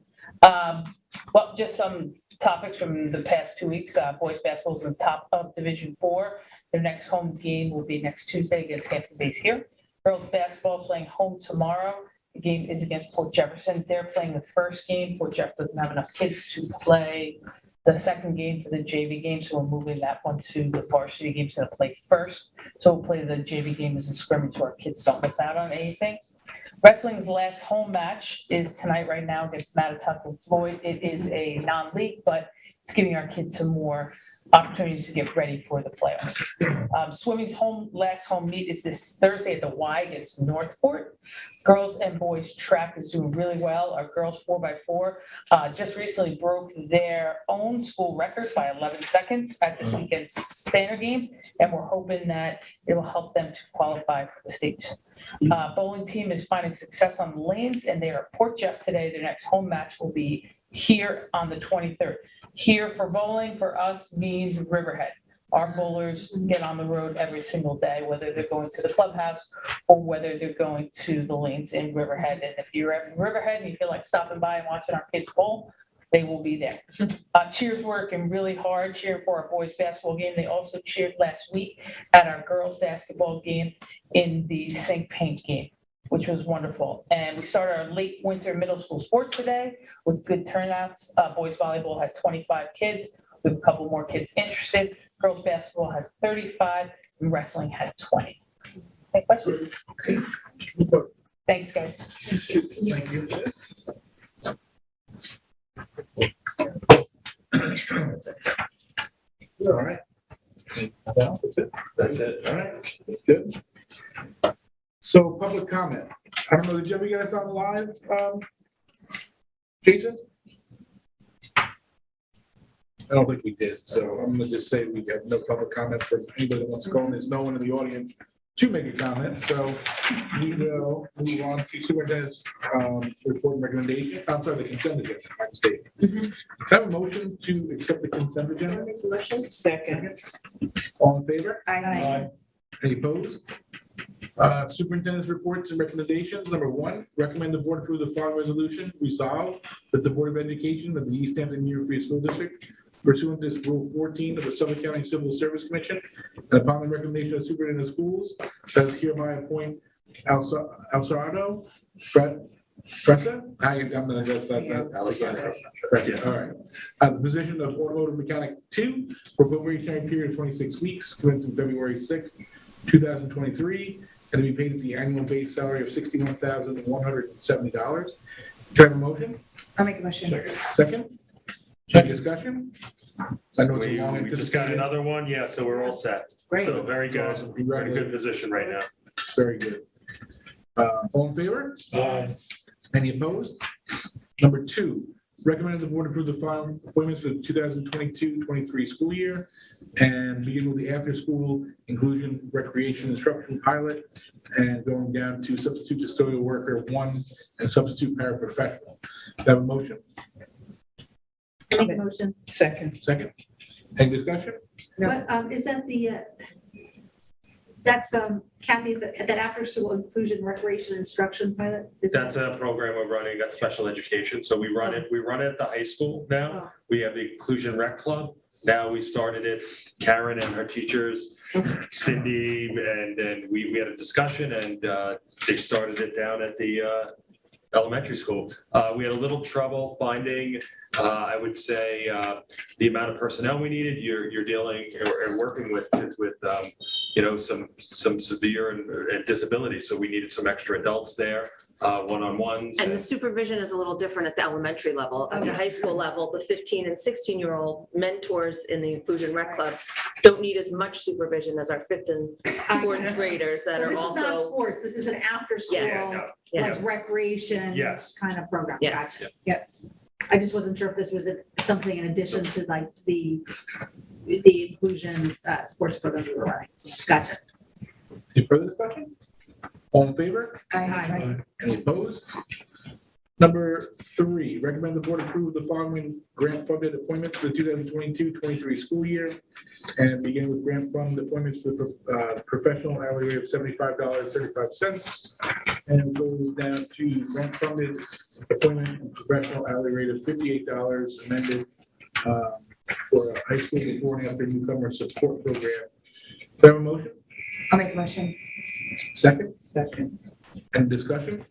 Well, just some topics from the past 2 weeks. Boys basketball is in the top of Division 4. Their next home game will be next Tuesday against Hampton Bays here. Girls basketball playing home tomorrow. The game is against Port Jefferson. They're playing the first game. Port Jefferson doesn't have enough kids to play the second game for the JV game, so we're moving that one to the varsity game. It's going to play first. So we'll play the JV game as a scrimmage so our kids don't miss out on anything. Wrestling's last home match is tonight right now against Mattatuck and Floyd. It is a non-league, but it's giving our kids some more opportunities to get ready for the playoffs. Swimming's last home meet is this Thursday at the Y against Northport. Girls and boys track is doing really well. Our girls 4x4 just recently broke their own school record by 11 seconds at this weekend's Spanner game, and we're hoping that it will help them to qualify for the states. Bowling team is finding success on the lanes, and they are at Port Jeff today. Their next home match will be here on the 23rd. Here for bowling for us means Riverhead. Our bowlers get on the road every single day, whether they're going to the clubhouse or whether they're going to the lanes in Riverhead. And if you're at Riverhead and you feel like stopping by and watching our kids bowl, they will be there. Cheers working really hard, cheering for our boys basketball game. They also cheered last week at our girls basketball game in the St. Paint game, which was wonderful. And we started our late winter middle school sports today with good turnouts. Boys volleyball had 25 kids. We have a couple more kids interested. Girls basketball had 35 and wrestling had 20. Any questions? Thanks, guys. Thank you. All right. That's it. All right, good. So public comment. I don't know, did you ever get us on live, Jason? I don't think we did, so I'm gonna just say we have no public comment from anybody that wants to go, and there's no one in the audience to make a comment, so we will move on to superintendent's report and recommendation. I'm sorry, the consent agenda, my mistake. Can I have a motion to accept the consent agenda? Second. All in favor? Aye. Any opposed? Superintendent's reports and recommendations. Number one, recommend the board approve the following resolution. Resolve that the Board of Education of the East Hampton Union Free School District pursuant to Rule 14 of the Suffolk County Civil Service Commission and upon the recommendation of superintendent of schools, does hereby appoint Alcerado Fresa? I'm going to address that. Yes. All right. The position of automotive mechanic 2 for a probationary period of 26 weeks, commencing February 6th, 2023, and to be paid at the annual base salary of $61,170. Can I have a motion? I'll make a motion. Second? Any discussion? I know it's a long We just got anticipated. another one, yeah, so we're all set. Great. So very good. Awesome. We're in a good position right now. Very good. All in favor? Aye. Any opposed? Number two, recommend the board approve the following appointments for the 2022-23 school year and begin with the after-school inclusion recreation instruction pilot and going down to substitute custodial worker 1 and substitute paraprofessional. Do I have a motion? Make a motion. Second. Second? Any discussion? What, is that that's Kathy, is that after school inclusion recreation instruction pilot? Is that- That's a program we're running, that's special education. So we run it at the high school now. Oh. We have the Inclusion Rec Club. Now we started it, Karen and her teachers, Cindy, and we had a discussion and they started it down at the elementary school. We had a little trouble finding, I would say, the amount of personnel we needed. You're dealing or working with some severe and disability. So we needed some extra adults there, one-on-ones. And the supervision is a little different at the elementary level. At the high school level, the 15 and 16-year-old mentors in the Inclusion Rec Club don't need as much supervision as our 5th and 4th graders that So are this is not also. sports, this is an after school, Yeah. like recreation. Yes. Kind of program. Yes. Gotcha. Yep. I just wasn't sure if this was something in addition to like the inclusion sports program we were running. Gotcha. Any further discussion? All in favor? Aye. Any opposed? Number three, recommend the board approve the following grant-funded appointments for the 2022-23 school year and begin with grant fund appointments for the professional hourly rate of $75.35 and it goes down to grant-funded appointment and professional hourly rate of $58 amended for a high school before and after newcomer support program. Do I have a motion? I'll make a motion. Second? Second. Any discussion?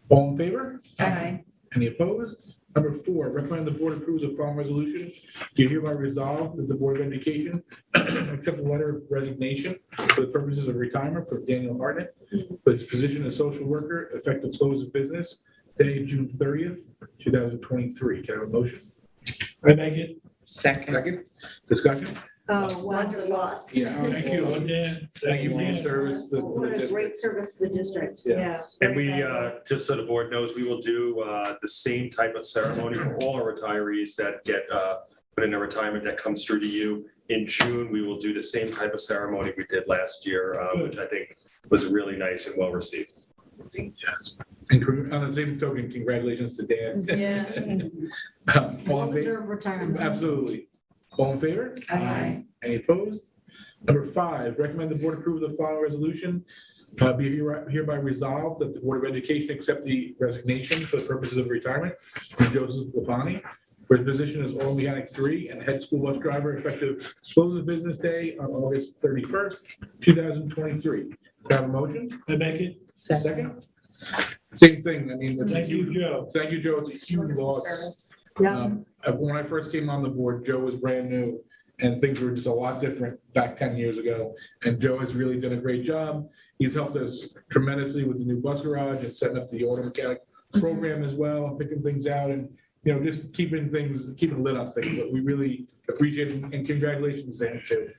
All in favor? Aye. Any opposed? Number four, recommend the board approves the following resolution. Do hereby resolve that the Board of Education accept the letter of resignation for the purposes of retirement for Daniel Hartnett for his position as social worker effective close of business today, June 30th, 2023. Can I have a motion? I make it. Second. Second, discussion? Oh, Lots of wonderful. loss. Yeah. Thank you, Dan. Thank you for your service. to the What a district. great service to the district. Yeah. And we, just so the board knows, we will do the same type of ceremony for all our retirees that get put in a retirement that comes through to you. In June, we will do the same type of ceremony we did last year, which I think was really nice and well received. Yes. And on the same token, congratulations to Dan. Yeah. All in favor? Well-deserved retirement. Absolutely. All in favor? Aye. Any opposed? Number 5, recommend the board approve the following resolution. Be hereby resolved that the Board of Education accept the resignation for the purposes of retirement from Joseph Lapani for his position as Oral Mechanic 3 and head school bus driver effective close of business day on August 31st, 2023. Do I have a motion? I make it. Second? Same thing. I mean, it's a Thank you, huge, Joe. thank you, Joe. It's a huge Wonderful loss. service. Yeah. When I first came on the board, Joe was brand new and things were just a lot different back 10 years ago. And Joe has really done a great job. He's helped us tremendously with the new bus garage and setting up the auto mechanic program as well, and picking things out and, you know, just keeping lit up things. But we really appreciate it and congratulations, Sam, too.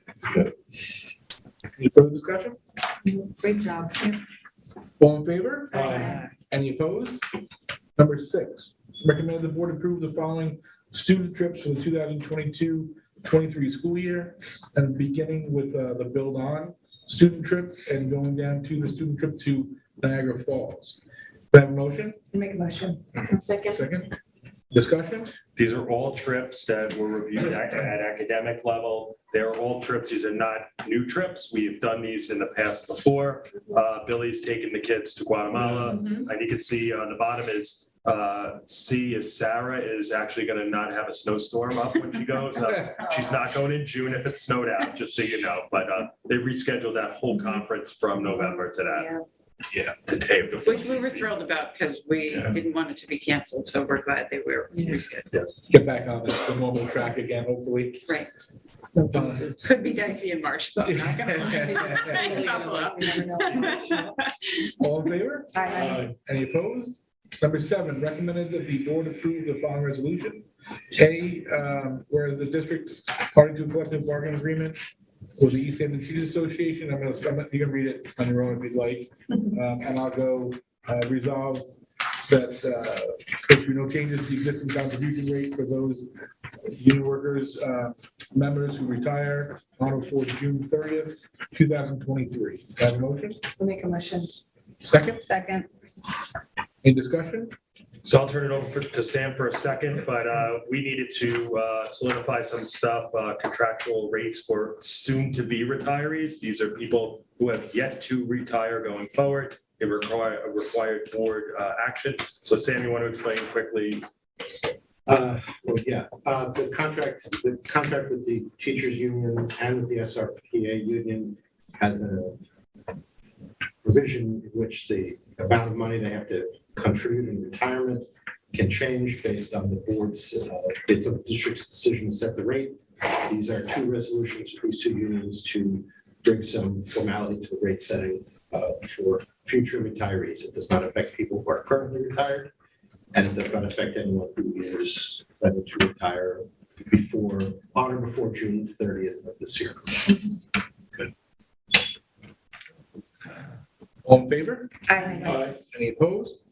Any further discussion? Great job. All in favor? Aye. Any opposed? Number 6, recommend the board approve the following student trips for the 2022-23 school year, and beginning with the Build On student trip and going down to the student trip to Niagara Falls. Do I have a motion? Make a motion. Second. Second. Discussion? These are all trips that were reviewed at academic level. They're all trips. These are not new trips. We've done these in the past before. Billy's taken the kids to Guatemala. And you can see on the bottom is C is Sarah is actually going to not have a snowstorm up when she goes. She's not going in June if it snowed out, just so you know. But they rescheduled that whole conference from November to that. Yeah. To tape the. Which we were thrilled about because we didn't want it to be canceled, so we're glad they were rescheduled. Get back on the normal track again, hopefully. Right. Could be dicey in March, but I'm not gonna lie. All in favor? Aye. Any opposed? Number 7, recommended that the board approve the following resolution. A, whereas the district party to a collective bargaining agreement with the East Hampton Teachers Association, you can read it on your own if you'd like. And I'll go resolve that there should be no changes to the existing contribution rate for those union workers, members who retire on or before June 30th, 2023. Do I have a motion? I'll make a motion. Second, Second. any discussion? So I'll turn it over to Sam for a second, but we needed to solidify some stuff, contractual rates for soon-to-be retirees. These are people who have yet to retire going forward. They require a required board action. So Sam, you want to explain quickly? Well, yeah, the contract with the teachers union and with the SRPA union has a provision in which the amount of money they have to contribute in retirement can change based on the board's, the district's decision to set the rate. These are 2 resolutions for these 2 unions to bring some formality to the rate setting for future retirees. It does not affect people who are currently retired, and it does not affect anyone who is planning to retire on or before June 30th of this year. All in favor? Aye. Any opposed?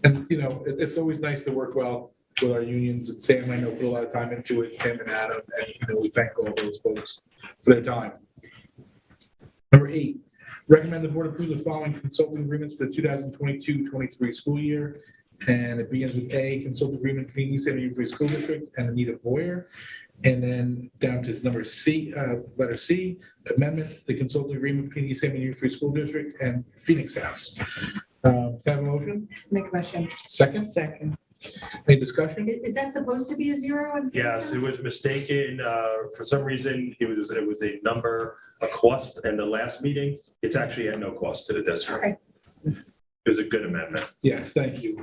And, you know, it's always nice to work well with our unions. And Sam, I know, put a lot of time into it, Tim and Adam, and, you know, we thank all those folks for their time. Number 8, recommend the board approve the following consulting agreements for the 2022-23 school year. And it begins with A, consult agreement between East Hampton Free School District and Anita Boyer. And then down to number C, letter C, amendment, the consulting agreement between East Hampton Free School District and Phoenix House. Can I have a motion? Make a motion. Second? Second. Any discussion? Is that supposed to be a 0? Yes, it was mistaken. For some reason, it was a number, a cost in the last meeting. It's actually at no cost to the district. Okay. was a good amendment. Yes, thank you.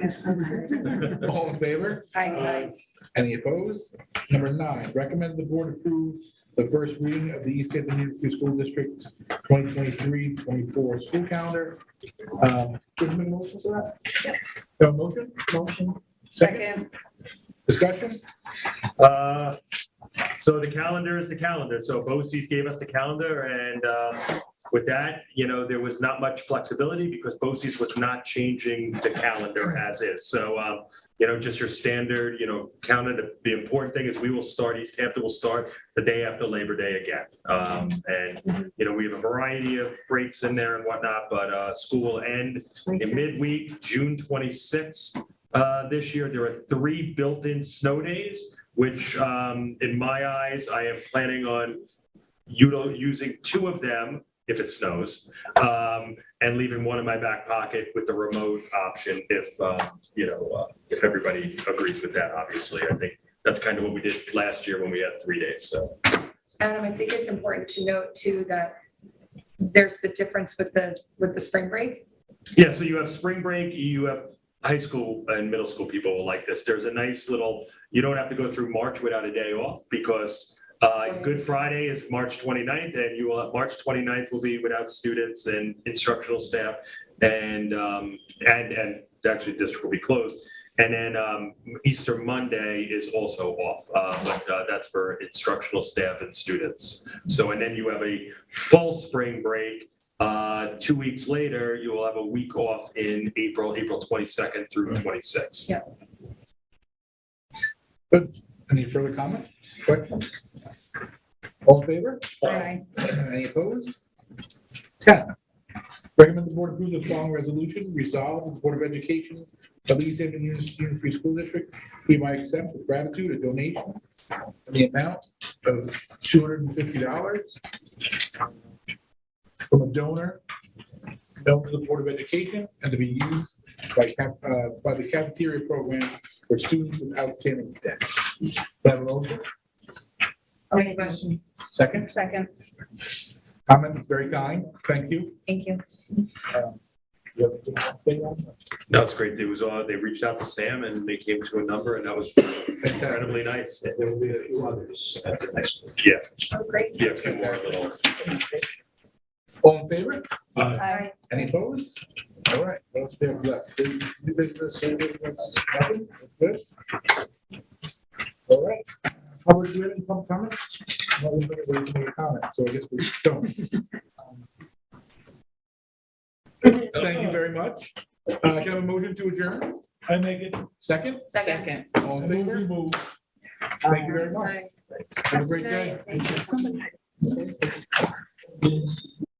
All in favor? Aye. Any opposed? Number 9, recommend the board approve the first reading of the East Hampton Union Free School District 2023-24 school calendar. Can you make a motion for that? Have a motion? Motion. Second? Discussion? So the calendar is the calendar. So BOCES gave us the calendar, and with that, there was not much flexibility because BOCES was not changing the calendar as is. So, just your standard, calendar. The important thing is East Hampton will start the day after Labor Day again. And we have a variety of breaks in there and whatnot, but school will end in midweek, June 26th. This year, there are 3 built-in snow days, which in my eyes, I am planning on using 2 of them if it snows, and leaving one in my back pocket with the remote option if everybody agrees with that, obviously. I think that's kind of what we did last year when we had 3 days, so. Adam, I think it's important to note too that there's the difference with the spring break. Yeah, so you have spring break, you have high school and middle school people will like this. There's a nice little, you don't have to go through March without a day off because Good Friday is March 29th, and you will have March 29th will be without students and instructional staff, and actually the district will be closed. And then Easter Monday is also off, but that's for instructional staff and students. So, and then you have a full spring break. 2 weeks later, you will have a week off in April 22nd through 26th. Yeah. Good. Any further comment? Questions? All in favor? Aye. Any opposed? 10, recommend the board approve the following resolution. Resolve the Board of Education of the East Hampton Union Free School District hereby accept with gratitude a donation in the amount of $250 from a donor known to the Board of Education and to be used by the cafeteria program for students with outstanding debt. Do I have a motion? I'll make a motion. Second? Second. Comment, it's very kind. Thank you. Thank you. You have anything on that? No, it's great. It was they reached out to Sam and they came to a number, and that was incredibly nice. There will be a few others at the next one. Yeah, Oh, great. yeah, a few more little. All in favor? Aye. Any opposed? All right, what else do we have left? New business, old business, nothing? Good? All right. Public, do you have any public comment? No, we don't have any comment, so I guess we don't. Thank you very much. Can I have a motion to adjourn? I make it. Second? Second. All in favor? Thank you very much. Aye. Have a great day. Good night. Thank you.